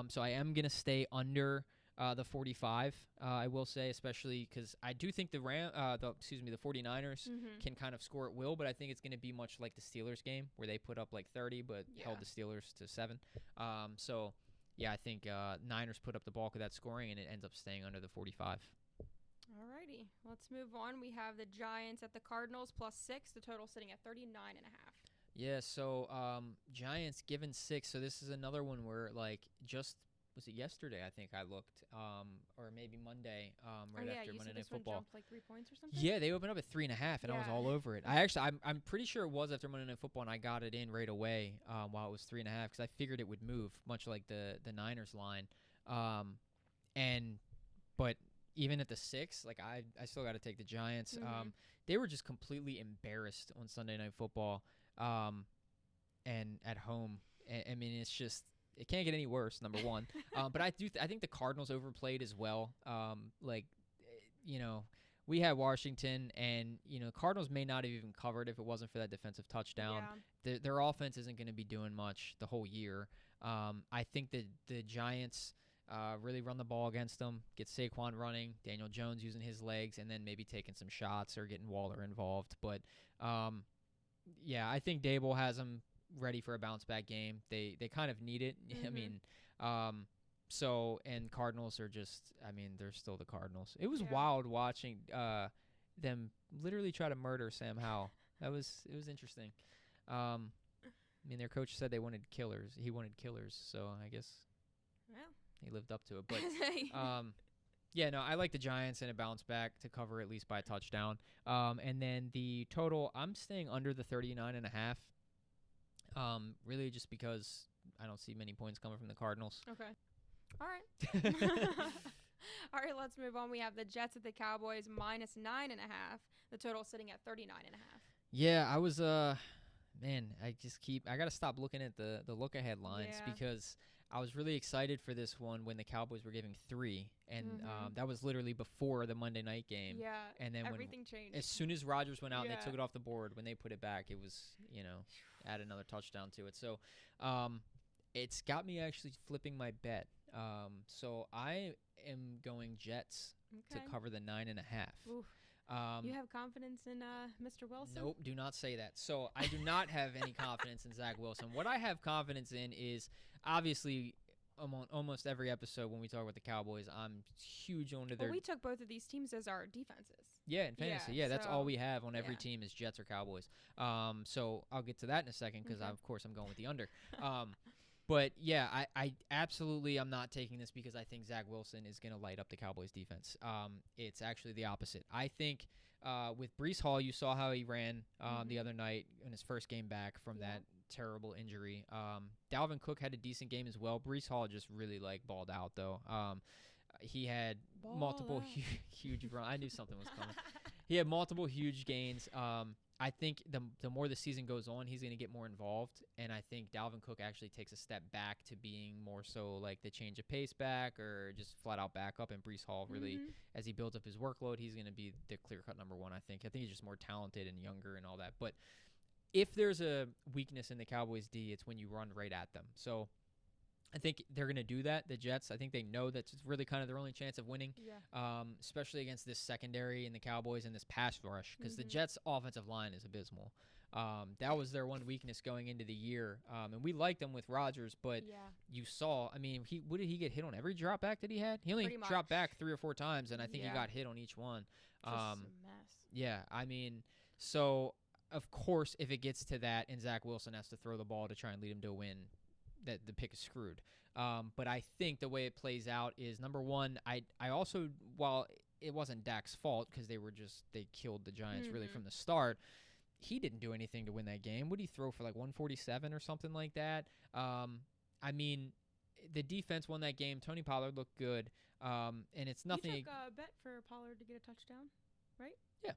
Speaker 2: So I am gonna stay under the 45. I will say, especially because I do think the 49ers can kind of score at will, but I think it's gonna be much like the Steelers game where they put up like 30, but held the Steelers to 7. So. Yeah, I think Niners put up the bulk of that scoring, and it ends up staying under the 45.
Speaker 1: Alrighty, let's move on. We have the Giants at the Cardinals +6. The total sitting at 39.5.
Speaker 2: Yeah, so Giants given 6. So this is another one where, like, was it yesterday? I think I looked, or maybe Monday, after Monday Night Football.
Speaker 1: Jumped like 3 points or something.
Speaker 2: Yeah, they opened up at 3.5, and I was all over it. I'm pretty sure it was after Monday Night Football, and I got it in right away while it was 3.5 because I figured it would move, much like the Niners line. But even at the 6, like I still got to take the Giants. They were just completely embarrassed on Sunday Night Football, and at home. I mean, it's just. It can't get any worse, number one. But I think the Cardinals overplayed as well. We had Washington, and Cardinals may not have even covered if it wasn't for that defensive touchdown.
Speaker 1: Yeah.
Speaker 2: Their offense isn't going to be doing much the whole year. I think that the Giants really run the ball against them, get Saquon running, Daniel Jones using his legs, and then maybe taking some shots or getting Waller involved. But yeah, I think Dable has them ready for a bounce back game. They kind of need it. I mean, and Cardinals are just, I mean, they're still the Cardinals. It was wild watching them literally try to murder Sam Howell. It was interesting. I mean, their coach said they wanted killers. He wanted killers, so I guess he lived up to it. But yeah, no, I like the Giants and a bounce back to cover at least by a touchdown. And then the total, I'm staying under the 39.5. Really just because I don't see many points coming from the Cardinals.
Speaker 1: Okay. All right. All right, let's move on. We have the Jets at the Cowboys -9.5. The total sitting at 39.5.
Speaker 2: Yeah, I was man, I got to stop looking at the look ahead lines because I was really excited for this one when the Cowboys were giving 3, and that was literally before the Monday night game.
Speaker 1: Yeah,
Speaker 2: and then
Speaker 1: everything changed.
Speaker 2: As soon as Rodgers went out and they took it off the board, when they put it back, it was, add another touchdown to it. So it's got me actually flipping my bet. So I am going Jets to cover the 9.5.
Speaker 1: Oof. You have confidence in Mr. Wilson?
Speaker 2: Nope, do not say that. So I do not have any confidence in Zach Wilson. What I have confidence in is, obviously, almost every episode when we talk about the Cowboys, I'm huge onto their...
Speaker 1: Well, we took both of these teams as our defenses.
Speaker 2: Yeah, in fantasy. Yeah, that's all we have on every team is Jets or Cowboys. So I'll get to that in a second because, of course, I'm going with the under. But, yeah, I absolutely am not taking this because I think Zach Wilson is going to light up the Cowboys defense. It's actually the opposite. I think with Breece Hall, you saw how he ran the other night in his first game back from that terrible injury. Dalvin Cook had a decent game as well. Breece Hall just really, balled out, though. He had multiple huge runs. I knew something was coming. He had multiple huge gains. I think the more the season goes on, he's going to get more involved, and I think Dalvin Cook actually takes a step back to being more so like the change of pace back or just flat-out backup, and Breece Hall really, as he builds up his workload, he's going to be the clear-cut number one, I think. I think he's just more talented and younger and all that. But if there's a weakness in the Cowboys' D, it's when you run right at them. So I think they're going to do that, the Jets. I think they know that's really kind of their only chance of winning, especially against this secondary and the Cowboys and this pass rush, because the Jets' offensive line is abysmal. That was their one weakness going into the year. And we liked them with Rodgers, but you saw, I mean, what did he get hit on every drop back that he had? He only dropped back 3 or 4 times, and I think he got hit on each one.
Speaker 1: Just a mess.
Speaker 2: Yeah, I mean, so, of course, if it gets to that and Zach Wilson has to throw the ball to try and lead him to a win, that the pick is screwed. But I think the way it plays out is, number one, I also, while it wasn't Dak's fault because they killed the Giants really from the start. He didn't do anything to win that game. What did he throw for, like 147 or something like that? I mean, the defense won that game. Tony Pollard looked good, and it's nothing.
Speaker 1: You took a bet for Pollard to get a touchdown, right?
Speaker 2: Yeah.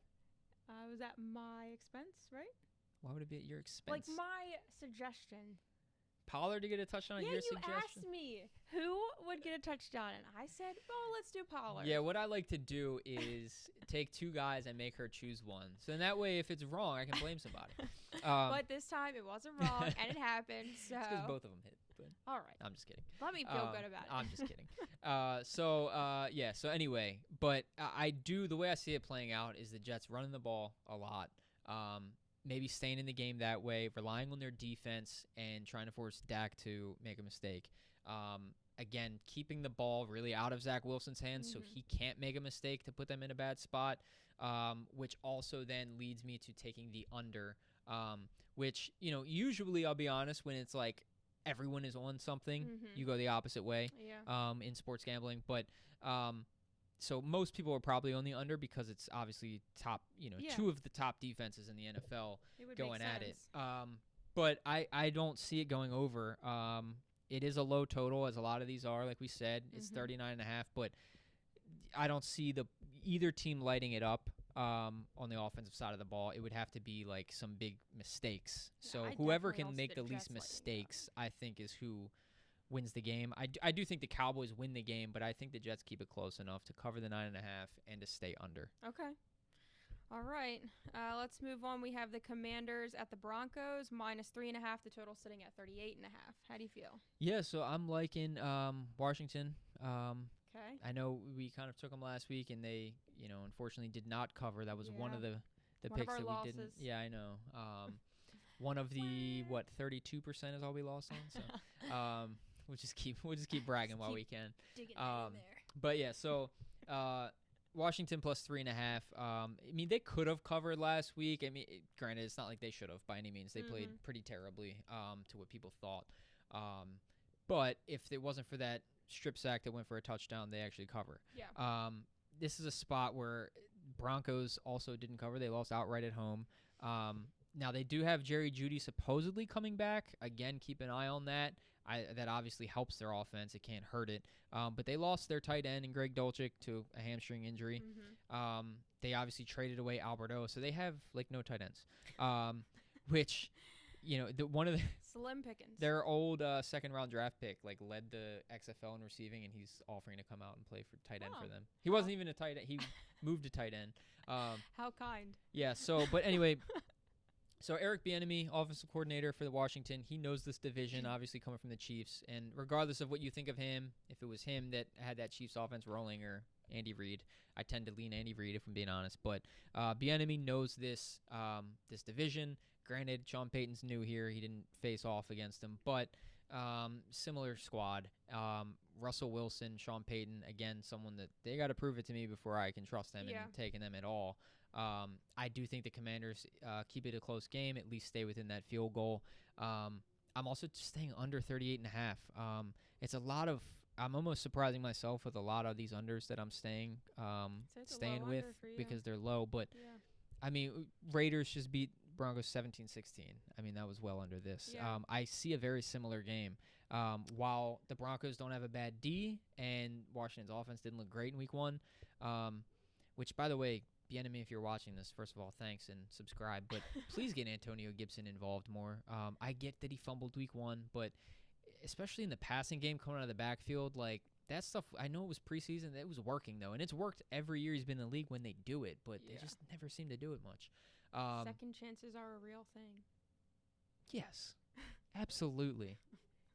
Speaker 1: Was that my expense, right?
Speaker 2: Why would it be at your expense?
Speaker 1: Like my suggestion.
Speaker 2: Pollard to get a touchdown?
Speaker 1: Yeah,
Speaker 2: your
Speaker 1: you
Speaker 2: suggestion?
Speaker 1: asked me who would get a touchdown, and I said, "Oh, let's do Pollard."
Speaker 2: Yeah, what I like to do is take two guys and make her choose one. So in that way, if it's wrong, I can blame somebody.
Speaker 1: But this time it wasn't wrong, and it happened. So
Speaker 2: it's because both of them hit. But
Speaker 1: all right,
Speaker 2: I'm just kidding.
Speaker 1: let me feel good about it.
Speaker 2: I'm just kidding. So anyway, but I do, the way I see it playing out is the Jets running the ball a lot. Maybe staying in the game that way, relying on their defense and trying to force Dak to make a mistake. Again, keeping the ball really out of Zach Wilson's hands so he can't make a mistake to put them in a bad spot, which also then leads me to taking the under, which, usually I'll be honest, when it's like everyone is on something, you go the opposite way in sports gambling. But so most people are probably on the under because it's obviously top, two of the top defenses in the NFL going at it. But I don't see it going over. It is a low total, as a lot of these are, like we said. It's 39.5, but I don't see either team lighting it up on the offensive side of the ball. It would have to be like some big mistakes. So whoever can make the least mistakes, I think, is who wins the game. I do think the Cowboys win the game, but I think the Jets keep it close enough to cover the 9.5 and to stay under.
Speaker 1: Okay. All right. Let's move on. We have the Commanders at the Broncos, -3.5. The total sitting at 38.5. How do you feel?
Speaker 2: Yeah, so I'm liking Washington.
Speaker 1: Okay.
Speaker 2: I know we kind of took them last week, and they, unfortunately did not cover. That was one of the picks that we didn't. Yeah, I know. One of the 32% is all we lost on. So we'll just keep bragging while we can.
Speaker 1: Digging in there.
Speaker 2: But yeah, so Washington +3.5. I mean, they could have covered last week. I mean, granted, it's not like they should have by any means. They played pretty terribly to what people thought. But if it wasn't for that strip sack that went for a touchdown, they actually cover.
Speaker 1: Yeah.
Speaker 2: This is a spot where Broncos also didn't cover. They lost outright at home. Now, they do have Jerry Jeudy supposedly coming back. Again, keep an eye on that. That obviously helps their offense. It can't hurt it. But they lost their tight end in Greg Dulcich to a hamstring injury. They obviously traded away Alberto, so they have, no tight ends, which, one of the
Speaker 1: slim pickings.
Speaker 2: Their old second-round draft pick, led the XFL in receiving, and he's offering to come out and play for tight end for them. He wasn't even a tight end. He moved to tight end.
Speaker 1: How kind.
Speaker 2: Yeah, but anyway... So Eric Bieniemy, offensive coordinator for the Washington, he knows this division, obviously coming from the Chiefs. And regardless of what you think of him, if it was him that had that Chiefs offense rolling or Andy Reid, I tend to lean Andy Reid if I'm being honest. But Bieniemy knows this division. Granted, Sean Payton's new here; he didn't face off against him, but similar squad. Russell Wilson, Sean Payton, again, someone that they got to prove it to me before I can trust them and taking them at all. I do think the Commanders keep it a close game, at least stay within that field goal. I'm also staying under 38.5. It's a lot of – I'm almost surprising myself with a lot of these unders that I'm staying with because they're low. But, I mean, Raiders just beat Broncos 17-16. I mean, that was well under this.
Speaker 1: Yeah.
Speaker 2: I see a very similar game. While the Broncos don't have a bad D and Washington's offense didn't look great in week 1, which, by the way – Bieniemy, if you're watching this, first of all, thanks and subscribe. But please get Antonio Gibson involved more. I get that he fumbled week 1, but especially in the passing game coming out of the backfield, that stuff, I know it was preseason. It was working, though. And it's worked every year he's been in the league when they do it, but they just never seem to do it much.
Speaker 1: Second chances are a real thing.
Speaker 2: Yes, absolutely.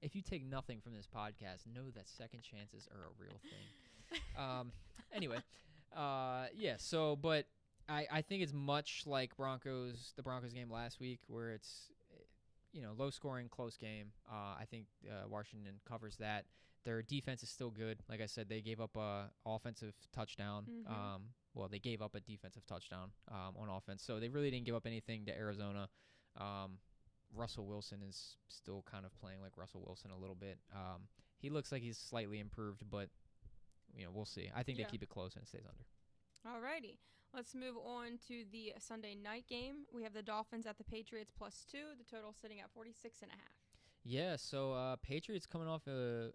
Speaker 2: If you take nothing from this podcast, know that second chances are a real thing. Anyway. But I think it's much like the Broncos game last week where it's, low scoring, close game. I think Washington covers that. Their defense is still good. Like I said, they gave up a offensive touchdown. They gave up a defensive touchdown on offense. So they really didn't give up anything to Arizona. Russell Wilson is still kind of playing like Russell Wilson a little bit. He looks like he's slightly improved, but we'll see. I think they keep it close and it stays under.
Speaker 1: Alrighty. Let's move on to the Sunday night game. We have the Dolphins at the Patriots +2. The total sitting at 46.5.
Speaker 2: Yeah, so Patriots coming off a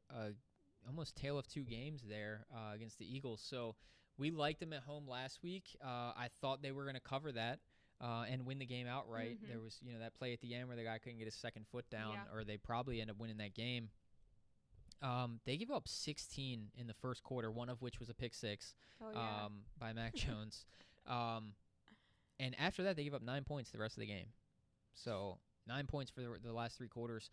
Speaker 2: almost tale of two games there against the Eagles. So we liked them at home last week. I thought they were going to cover that and win the game outright.
Speaker 1: Mm-hmm.
Speaker 2: There was, that play at the end where the guy couldn't get his second foot down,
Speaker 1: Yeah.
Speaker 2: or they probably end up winning that game. They gave up 16 in the first quarter, one of which was a pick six by Mac Jones. And after that, they gave up 9 points the rest of the game. So 9 points for the last three quarters.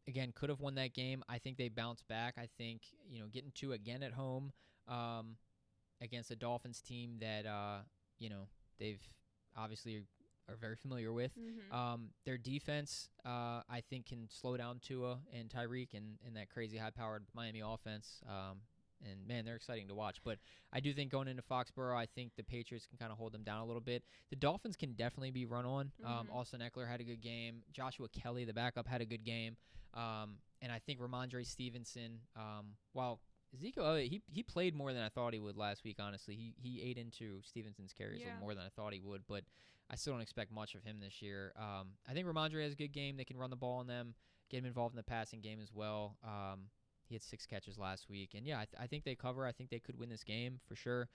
Speaker 2: Again, could have won that game. I think they bounced back. I think, getting two again at home against a Dolphins team that, they've obviously are very familiar with.
Speaker 1: Mm-hmm.
Speaker 2: Their defense, I think, can slow down Tua and Tyreek and that crazy high-powered Miami offense. And, man, they're exciting to watch. But I do think going into Foxborough, I think the Patriots can kind of hold them down a little bit. The Dolphins can definitely be run on.
Speaker 1: Mm-hmm.
Speaker 2: Austin Eckler had a good game. Joshua Kelly, the backup, had a good game. And I think Ramondre Stevenson, while Ezekiel, he played more than I thought he would last week, honestly. He ate into Stevenson's carries a little more than I thought he would, but I still don't expect much of him this year. I think Ramondre has a good game. They can run the ball on them, get him involved in the passing game as well. He had 6 catches last week. And, yeah, I think they cover. I think they could win this game for sure.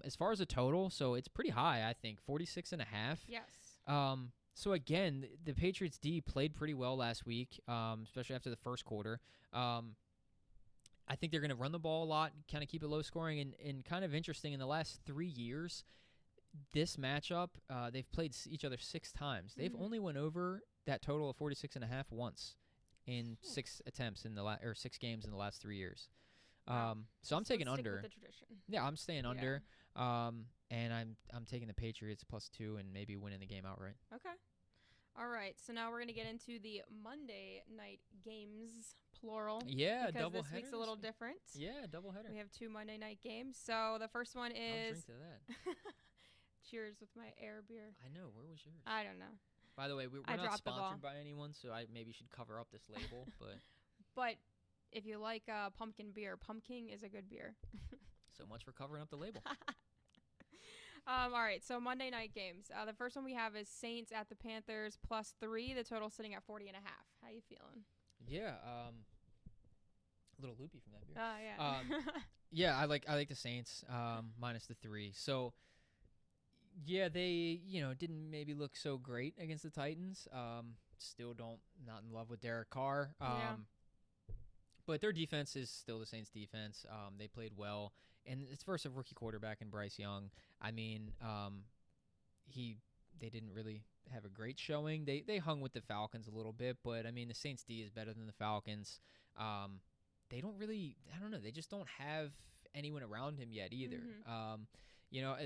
Speaker 2: As far as a total, so it's pretty high, I think, 46.5.
Speaker 1: Yes.
Speaker 2: So, again, the Patriots D played pretty well last week, especially after the first quarter. I think they're going to run the ball a lot, kind of keep it low scoring, and kind of interesting, in the last 3 years, this matchup, they've played each other 6 times. They've only went over that total of 46.5 once in 6 attempts in the 6 games in the last 3 years.
Speaker 1: Wow.
Speaker 2: So I'm taking under.
Speaker 1: With the tradition.
Speaker 2: Yeah, I'm staying under. And I'm taking the Patriots +2 and maybe winning the game outright.
Speaker 1: Okay. All right. So now we're going to get into the Monday night games, plural.
Speaker 2: Yeah,
Speaker 1: because
Speaker 2: doubleheader.
Speaker 1: This week's a little different.
Speaker 2: Yeah, doubleheader.
Speaker 1: We have 2 Monday night games. So the first one is.
Speaker 2: I'll drink to that.
Speaker 1: Cheers with my air beer.
Speaker 2: I know. Where was yours?
Speaker 1: I don't know.
Speaker 2: By the way, we're not sponsored by anyone, so I maybe should cover up this label.
Speaker 1: But if you like pumpkin beer, Pumpkin is a good beer.
Speaker 2: So much for covering up the label.
Speaker 1: All right, so Monday night games. The first one we have is Saints at the Panthers +3. The total sitting at 40.5. How you feeling?
Speaker 2: Yeah, a little loopy from that beer.
Speaker 1: Yeah.
Speaker 2: Yeah, I like the Saints minus the 3. So yeah, they didn't maybe look so great against the Titans. Still not in love with Derek Carr. But their defense is still the Saints' defense. They played well, and it's versus a rookie quarterback in Bryce Young. I mean, they didn't really have a great showing. They hung with the Falcons a little bit, but I mean, the Saints' D is better than the Falcons. They don't really, I don't know, they just don't have anyone around him yet either. I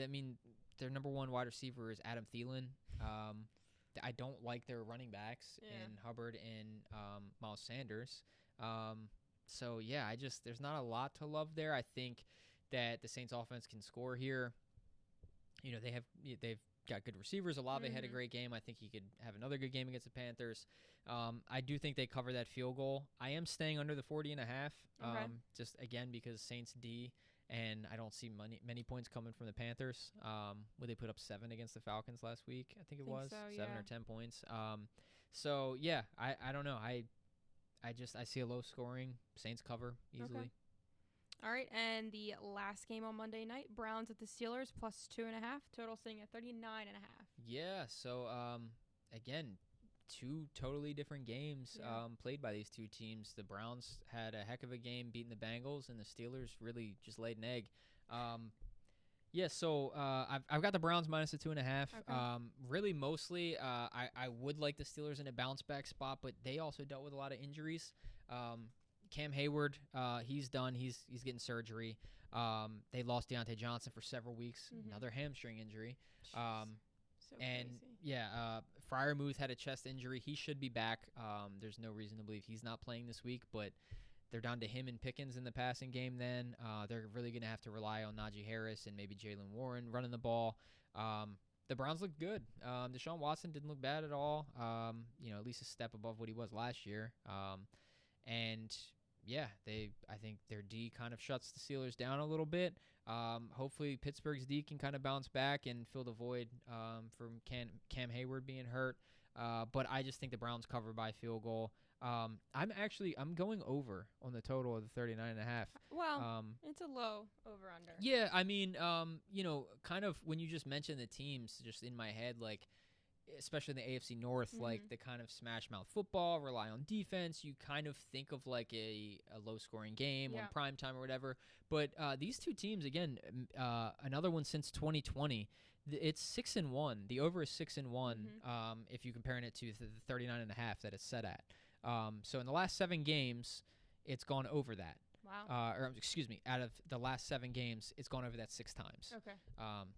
Speaker 2: mean, their number one wide receiver is Adam Thielen. I don't like their running backs in Hubbard and Miles Sanders. So yeah, there's not a lot to love there. I think that the Saints offense can score here. They've got good receivers. Olave had a great game. I think he could have another good game against the Panthers. I do think they cover that field goal. I am staying under the 40.5. Just again because Saints D, and I don't see many points coming from the Panthers. Where they put up 7 against the Falcons last week, I think it was
Speaker 1: so,
Speaker 2: 7 or 10 points. So yeah, I don't know. I see a low scoring Saints cover easily.
Speaker 1: Okay. All right, and the last game on Monday night, Browns at the Steelers +2.5. Total sitting at 39.5.
Speaker 2: Yeah. So again, 2 totally different games played by these 2 teams. The Browns had a heck of a game beating the Bengals, and the Steelers really just laid an egg. So I've got the Browns minus the 2.5.
Speaker 1: Okay.
Speaker 2: Really, mostly, I would like the Steelers in a bounce back spot, but they also dealt with a lot of injuries. Cam Hayward, he's done. He's getting surgery. They lost Deontay Johnson for several weeks, another hamstring injury.
Speaker 1: So crazy.
Speaker 2: Freiermuth had a chest injury. He should be back. There's no reason to believe he's not playing this week, but they're down to him and Pickens in the passing game then. They're really going to have to rely on Najee Harris and maybe Jalen Warren running the ball. The Browns look good. Deshaun Watson didn't look bad at all. At least a step above what he was last year. And yeah, I think their D kind of shuts the Steelers down a little bit. Hopefully Pittsburgh's D can kind of bounce back and fill the void from Cam Hayward being hurt. But I just think the Browns cover by field goal. I'm going over on the total of the 39.5.
Speaker 1: Well, it's a low over under.
Speaker 2: Yeah, I mean, kind of when you just mentioned the teams, just in my head, like, especially in the AFC North, like the kind of smash mouth football, rely on defense. You kind of think of like a low scoring game on prime time or whatever. But these two teams, again, another one since 2020. It's 6-1. The over is 6-1. If you're comparing it to the 39.5 that it's set at. So in the last 7 games, it's gone over that.
Speaker 1: Wow.
Speaker 2: Or excuse me, out of the last 7 games, it's gone over that 6 times.
Speaker 1: Okay.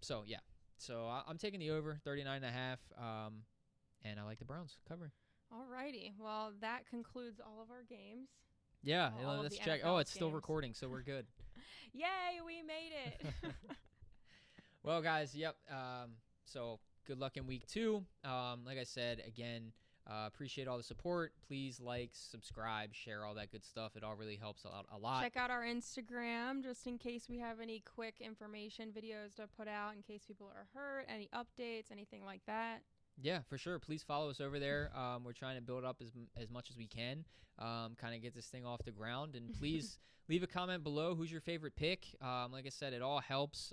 Speaker 2: So yeah. So I'm taking the over 39.5. And I like the Browns covering.
Speaker 1: Alrighty. Well, that concludes all of our games.
Speaker 2: Yeah. Let's check.
Speaker 1: NFL
Speaker 2: it's still
Speaker 1: games.
Speaker 2: recording, so we're good.
Speaker 1: Yay, we made it.
Speaker 2: Well, guys, yep. So good luck in week 2. Like I said, again, appreciate all the support. Please like, subscribe, share, all that good stuff. It all really helps out a lot.
Speaker 1: Check out our Instagram just in case we have any quick information videos to put out in case people are hurt, any updates, anything like that.
Speaker 2: Yeah, for sure. Please follow us over there. We're trying to build up as much as we can, kind of get this thing off the ground. And please leave a comment below. Who's your favorite pick? Like I said, it all helps,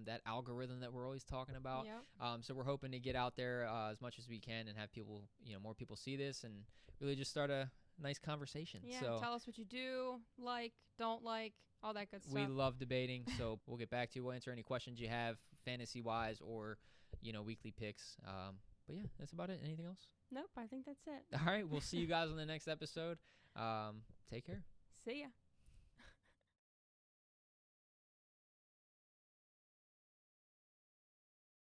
Speaker 2: that algorithm that we're always talking about.
Speaker 1: Yep.
Speaker 2: So we're hoping to get out there as much as we can and have people, more people see this and really just start a nice conversation.
Speaker 1: Yeah,
Speaker 2: so
Speaker 1: tell us what you do, like, don't like, all that good stuff.
Speaker 2: We love debating, so we'll get back to you. We'll answer any questions you have, fantasy-wise or, weekly picks. But yeah, that's about it. Anything else?
Speaker 1: Nope, I think that's it.
Speaker 2: All right, we'll see you guys on the next episode. Take care.
Speaker 1: See ya.